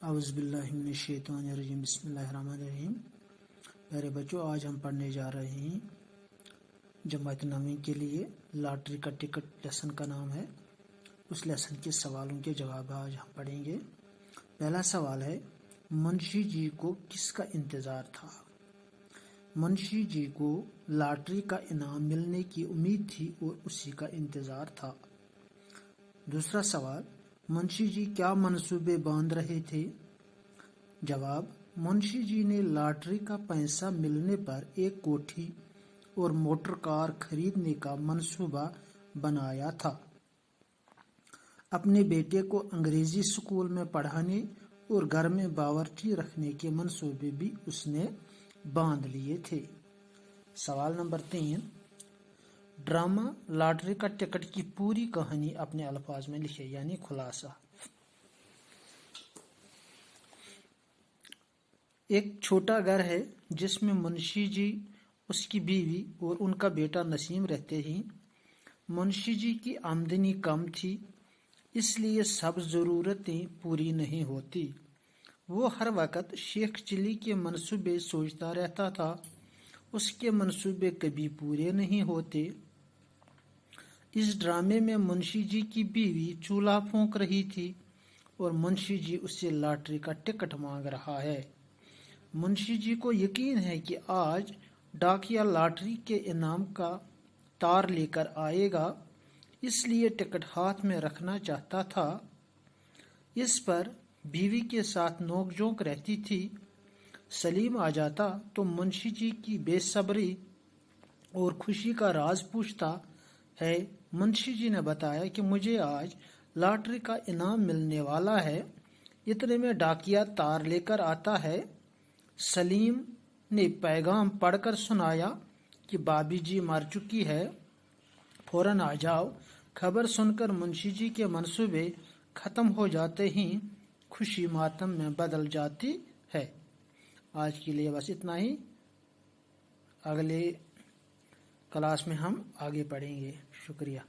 اعوذ باللہ من الشیطان الرجیم بسم اللہ الرحمن الرحیم۔ پیارے بچوں، آج ہم پڑھنے جا رہے ہیں جماعت نویں کے لیے لاٹری کا ٹکٹ لیسن کا نام ہے۔ اس لیسن کے سوالوں کے جواب آج ہم پڑھیں گے۔ پہلا سوال ہے، منشی جی کو کس کا انتظار تھا؟ منشی جی کو لاٹری کا انعام ملنے کی امید تھی اور اسی کا انتظار تھا۔ دوسرا سوال، منشی جی کیا منصوبے باندھ رہے تھے؟ جواب، منشی جی نے لاٹری کا پیسہ ملنے پر ایک کوٹھی اور موٹر کار خریدنے کا منصوبہ بنایا تھا۔ اپنے بیٹے کو انگریزی اسکول میں پڑھانے اور گھر میں باورچی رکھنے کے منصوبے بھی اس نے باندھ لیے تھے۔ سوال نمبر 3، ڈرامہ لاٹری کا ٹکٹ کی پوری کہانی اپنے الفاظ میں لکھے، یعنی خلاصہ۔ ایک چھوٹا گھر ہے جس میں منشی جی، اس کی بیوی اور ان کا بیٹا نسیم رہتے ہیں۔ منشی جی کی آمدنی کم تھی، اس لیے سب ضرورتیں پوری نہیں ہوتی۔ وہ ہر وقت شیخ چلی کے منصوبے سوچتا رہتا تھا، اس کے منصوبے کبھی پورے نہیں ہوتے۔ اس ڈرامے میں منشی جی کی بیوی چولہا پھونک رہی تھی اور منشی جی اس سے لاٹری کا ٹکٹ مانگ رہا ہے۔ منشی جی کو یقین ہے کہ آج ڈاکیا لاٹری کے انعام کا تار لے کر آئے گا، اس لیے ٹکٹ ہاتھ میں رکھنا چاہتا تھا۔ اس پر بیوی کے ساتھ نوک جھونک رہتی تھی۔ سلیم آ جاتا تو منشی جی کی بے صبری اور خوشی کا راز پوچھتا ہے۔ منشی جی نے بتایا کہ مجھے آج لاٹری کا انعام ملنے والا ہے۔ اتنے میں ڈاکیا تار لے کر آتا ہے۔ سلیم نے پیغام پڑھ کر سنایا کہ بابی جی مر چکی ہے، فوراً آ جاؤ۔ خبر سن کر منشی جی کے منصوبے ختم ہو جاتے ہیں، خوشی ماتم میں بدل جاتی ہے۔ آج کے لیے بس اتنا ہی، اگلے کلاس میں ہم آگے پڑھیں گے۔ شکریہ۔